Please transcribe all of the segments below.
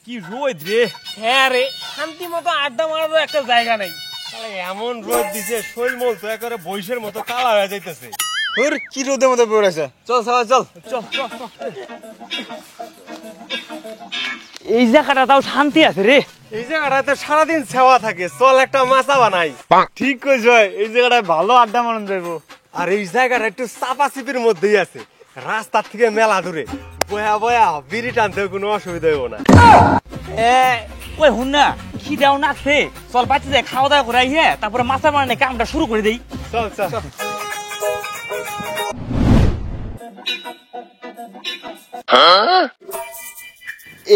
কি রোদ রে। হ্যাঁ রে, শান্তি মতো আড্ডা মারারও একটা জায়গা নেই। এমন রোদ দিছে শৈল মল তো একেবারে বৈশের মতো কালা হয়ে যাইতেছে। ওর কি রোদের মধ্যে পড়ে আছে। চল সবাই চল। এই জায়গাটা তাও শান্তি আছে রে। এই জায়গাটাতে সারাদিন সেওয়া থাকে, চল একটা মাছা বানাই। ঠিক কইছ, এই জায়গাটায় ভালো আড্ডা মারন যাইবো। আর এই জায়গাটা একটু চাপা চিপির মধ্যেই আছে, রাস্তার থেকে মেলা দূরে, বয়া বয়া বিড়ি টানতেও কোনো অসুবিধা হইব না। ওই হুন না, খিদাও নাচছে, চল বাচ্চা যায় খাওয়া দাওয়া করে আইহে, তারপরে মাথা মারনে কামটা শুরু করে দেই। চল চল।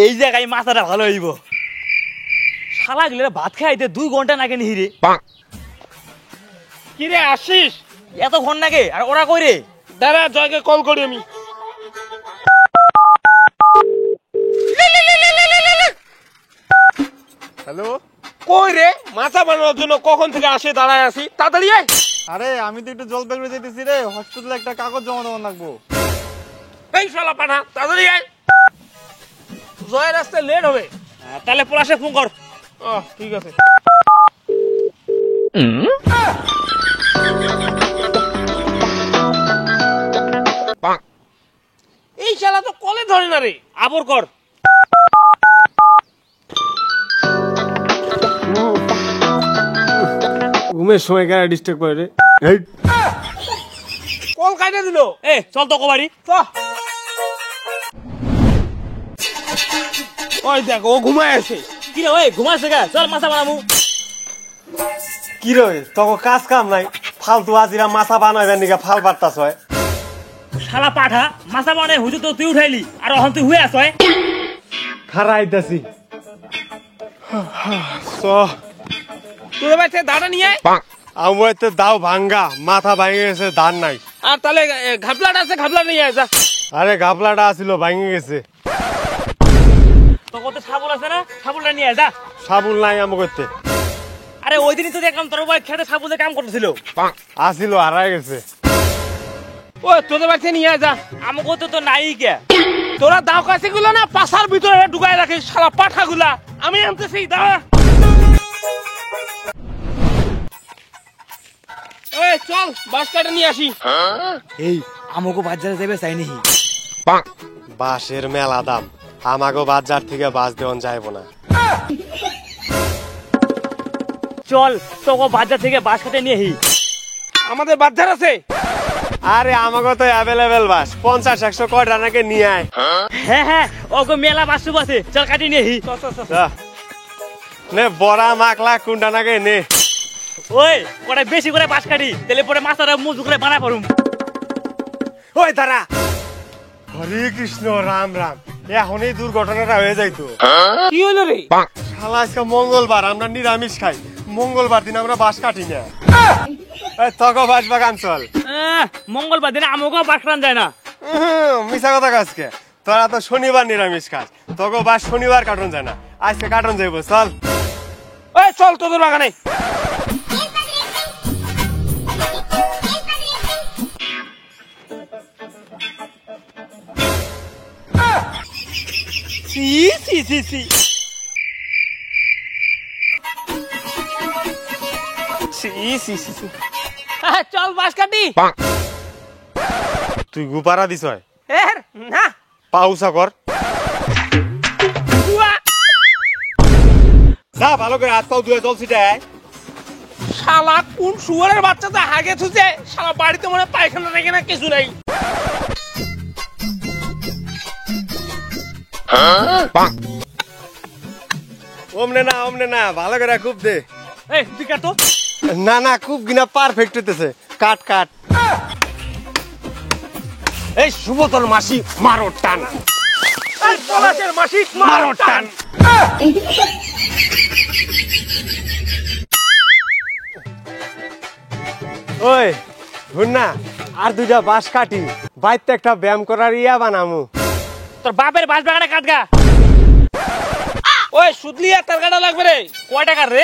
এই জায়গায় মাথাটা ভালো হইব। শালা গেলে ভাত খাইতে 2 ঘন্টা নাগে নি রে। কি রে আসিস? এতক্ষণ নাগে? আর ওরা কই রে? দাঁড়া, জয়কে কল করি আমি। হ্যালো, কই রে? মাথা বানানোর জন্য কখন থেকে আসে দাঁড়ায় আছি, তাড়াতাড়ি আয়। আরে আমি তো একটু জলপাইগুড়ি যেতেছি রে, হসপিটালে একটা কাগজ জমা দেওয়ার লাগবো। এই শালা পাঠা, তাড়াতাড়ি আয়। জয়ের রাস্তায় লেট হবে। তাহলে পলাশে ফোন কর। ঠিক আছে। এই শালা তো কলে ধরে না রে। আবর কর। ঘুমের সময় কেন ডিস্টার্ব করে রে? এই কল কাটে দিল। চল তো কবাড়ি। ওই দেখ, ও ঘুমায় আছে। কি রে ওই ঘুমাচ্ছে গা? চল মাথা বানামু। কি রে তোকে কাজ কাম নাই, ফালতু আজিরা মাথা বানাইবেন নিকা ফাল বার্তাস হয়। শালা পাঠা, মাথা বানায় হুজুর তো তুই উঠাইলি, আর এখন তুই হুয়ে আছয়। খারা আইতাছি। তোর বাড়িতে দাঁড়া নিয়ে আয়। আমার তো দাও ভাঙ্গা, মাথা ভাঙে গেছে, ধান নাই। আর তাহলে ঘাবলাটা আছে, ঘাবলা নিয়ে আয় যা। আরে গাবলাটা আছিল ভাঙে গেছে। তো কত সাবুল আছে না? সাবুলটা নিয়ে আয় যা। সাবুল নাই আমার করতে। আরে ওই দিনই তো দেখলাম তোর ভাই খেতে সাবুলে কাম করতেছিল। আসিল হারাই গেছে। ও তোদের বাড়িতে নিয়ে আয় যা। আমাকে তো নাই কে। তোরা দাও কাছে গুলো না পাশার ভিতরে ঢুকাই রাখিস, শালা পাঠা গুলা। আমি আনতেছি, দাঁড়া। চল বাস কাটে নিয়ে আসি। এই আমাকে বাজারে যাবে চাই নাহি। বাঁশের মেলা দাম, আমাগো বাজার থেকে বাস দেওয়ান যাইব না। চল তোকে বাজার থেকে বাস কাটে নিয়ে হি। আমাদের বাজার আছে। আরে আমাগো তো অ্যাভেলেবেল বাস, 50-100 কয়টা নাকি নিয়ে আয়। হ্যাঁ ওগো মেলা বাসু আছে, চল কাটি নিয়ে হি। যা। নে বড়া মাকলা কোনটা নাকি নে। ওই কটা বেশি করে বাস কাটি, তাহলে পরে মাছটা মজু করে বানা পারুম। ওই দাঁড়া। হরে কৃষ্ণ রাম রাম, এখন এই দুর্ঘটনাটা হয়ে যাইতো। কি হলো রে? শালা আজকে মঙ্গলবার, আমরা নিরামিষ খাই, মঙ্গলবার দিন আমরা বাস কাটি না। তক বাস বাগান চল। মঙ্গলবার দিনে আমাকেও বাস কাটান যায় না। মিশা কথা আজকে, তোরা তো শনিবার নিরামিষ খাস, তোকে বাস শনিবার কাটন যায় না, আজকে কাটন যাইব চল। ওই চল তোদের বাগানে। চল বাস কাটি। তুই গুপারা দিস না পাউসা কর। যা ভালো করে হাত পাও ধুয়ে জল ছিটায়। শালা কোন শুয়ারের বাচ্চাটা হাগে থুছে, শালা বাড়িতে মনে পায়খানা রেখে না কিছু নাই। অমনে না ভালো করে খুব দে। এই তুই কাট তো। না খুব কিনা পারফেক্ট হইতেছে, কাট কাট। এই সুবতল মাসি মারো টান। এই পলাশের মাসি মারো টান। ওই শুন না, আর 2টা বাঁশ কাটি, বাইতে একটা ব্যায়াম করার ইয়া বানামু। তোর বাপের বাস বাগানে কাটগা। ওই সুতলি আর তার কাটা লাগবে রে। কয় টাকার রে?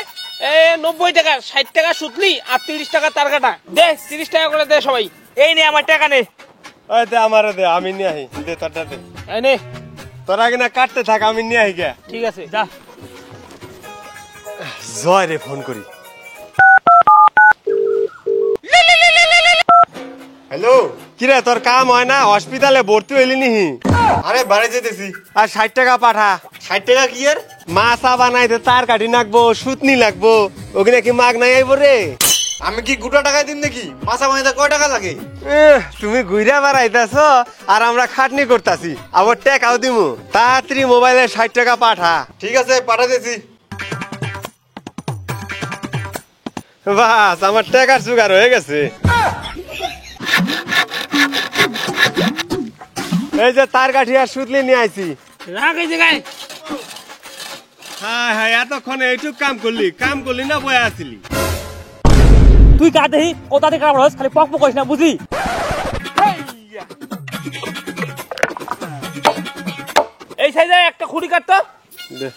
90 টাকা, 60 টাকা সুতলি আর 30 টাকা তার কাটা। দে 30 টাকা করে দে সবাই। এই নে আমার টাকা নে। ওই দে আমারে দে, আমি নিয়ে আহি। দে তোরটা দে। এই নে। তোরা কিনা কাটতে থাক, আমি নিয়ে আহি গে। ঠিক আছে যা। জয় রে ফোন করি। হ্যালো, কিরে তোর কাম হয় না? হসপিটালে ভর্তি হইলি নিহি? আরে বাড়ি যেতেছি। আর 60 টাকা পাঠা। 60 টাকা কি এর? মাছা বানাইতে তার কাটি লাগবো, সুতনি লাগবো, ওখানে কি মাগ নাই আইব রে? আমি কি গোটা টাকায় দিন নাকি? মাছা বানাইতে কয় টাকা লাগে? তুমি ঘুরা বেড়াইতেছ আর আমরা খাটনি করতাছি, আবার টাকাও দিমু। তাড়াতাড়ি মোবাইলে 60 টাকা পাঠা। ঠিক আছে, পাঠাতেছি। বাস আমার টাকার জোগাড় হয়ে গেছে। এই যে তার কাঠি আর সুতলি নিয়ে আইছি। রাখ এই জায়গায়। হ্যাঁ হ্যাঁ, এতক্ষণে এইটুক কাম করলি না বয়ে আসিলি? তুই কাট দেখি ও তাতে খারাপ হস, খালি পক পক করিস না বুঝলি? এই সাইজে একটা খুঁড়ি কাটতো। দে।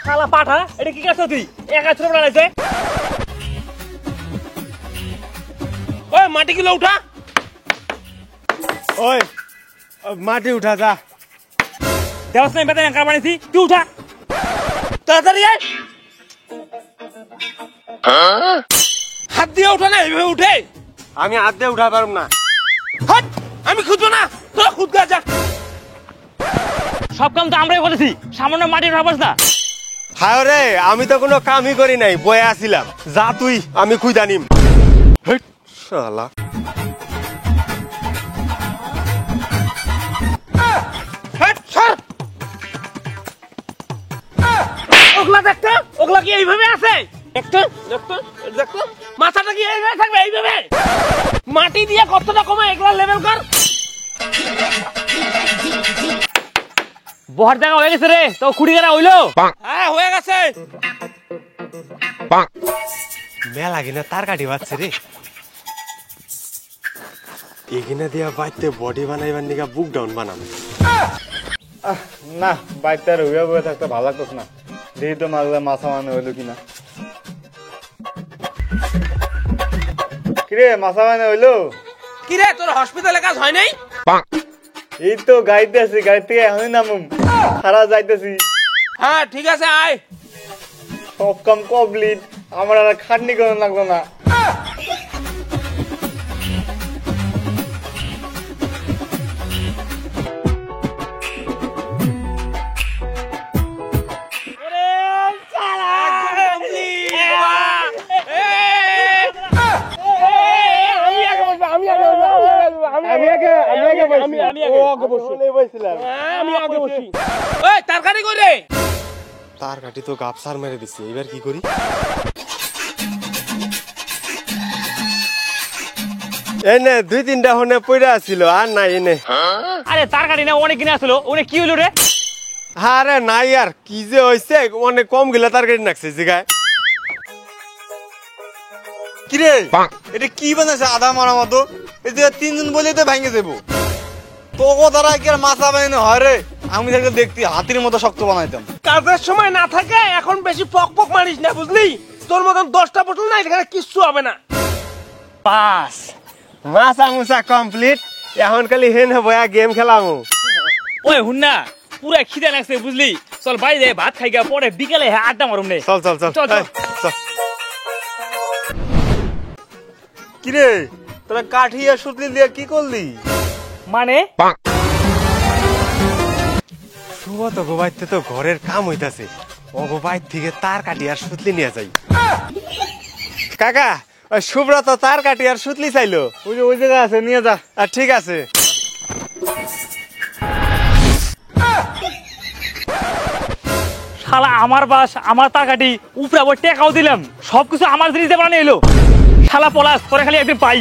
শালা পাঠা, এটা কি কাজ তুই? একা ছোট বানাইছে। ওই মাটি গুলো উঠা। ওই মাটি উঠা যা। দেওয়াস নাই বেতন একা বানাইছি, তুই উঠা তাড়াতাড়ি আয়। হাত দিয়ে উঠা না, এইভাবে উঠে। আমি হাত দিয়ে উঠা পারব না। হাট, আমি খুঁজবো না, তোরা খুদ গা যা। সব কাম তো আমরাই করেছি, সামান্য মাটি উঠাবস না। হায় রে, আমি তো কোনো কামই করি নাই, বয়ে আসিলাম। যা তুই, আমি খুঁজা নিম। হেট, শালা। হাট, সর। ওগুলা দেখতো, ওগুলা কি এইভাবে আছে? দেখতো, দেখতো, দেখতো। মাথাটা কি এইভাবে থাকবে? এইভাবে মাটি দিয়ে কতটা কমে এগুলা লেভেল কর। বহার জায়গা হয়ে গেছে রে, তো খুঁড়ি গানা হইলো। হ্যাঁ হয়ে গেছে। মেলা কিনা তার কাটি বাচ্ছে রে। এখানে দিয়া বাইতে বডি বানাইবার নিকা বুক ডাউন বানাবো। না, বাইতে আর হইয়া বয়ে থাকতে ভালো লাগতো না। দেখি তো মাছা মানে হইলো কিনা। কিরে, মাছা মানে হইলো? কিরে, তোর হসপিটালে কাজ হয় নাই? এই তো গাড়িতে আছি, গাড়ি থেকে এখনই নামুম। সারা যাইতেছি। হ্যাঁ ঠিক আছে, আয়। সব কাম কমপ্লিট, আমার আর খাটনি করানো লাগলো না। তরকারি করে তার কাটি তো গাপসার মেরে দিচ্ছে, এবার কি করি? এনে 2-3টা হনে পইরা ছিল, আর নাই এনে। আরে তার কাটি না, অনেক কিনে আসলো, অনেক কি হইলো রে? আরে নাই আর কি যে হইছে, অনেক কম গিলা তার কাটি নাকছে জিগায়। কিরে, এটা কি বানাইছে আধা মারা মতো? এই যে 3 জন বলেই তো ভেঙে যাবো। তোকে দ্বারা কি আর মাছা বানানো হয় রে? আমি দেখলে দেখতি হাতির মতো শক্ত বানাইতাম। কাজের সময় না থাকে, এখন বেশি পক পক মারিস না, বুঝলি? তোর মতন 10টা বোতল না, এখানে কিচ্ছু হবে না। পাস মাছা মুছা কমপ্লিট, এখন খালি হেন বয়া গেম খেলামু। ওই হুন না, পুরা খিদে লাগছে বুঝলি? চল বাইরে ভাত খাই গা, পরে বিকেলে আড্ডা মারুম নে। চল চল চল চল, চল। এই, চল। কিরে, তোরা কাঠি আর সুতলি দিয়ে কি করলি? মানে সুগত গোবাইতে তো ঘরের কাম হইতাছে, ও গোবাই থেকে তার কাটি আর সুতলি নিয়ে যাই। কাকা, ওই সুব্রত তার কাটি আর সুতলি চাইলো। ওই যে ওই জায়গায় আছে, নিয়ে যা। আর ঠিক আছে। শালা আমার বাস, আমার তার কাটি, উপরে আবার টেকাও দিলাম, সবকিছু আমার জিনিস দিয়ে বানিয়ে এলো। শালা পলাশ, পরে খালি একদিন পাই।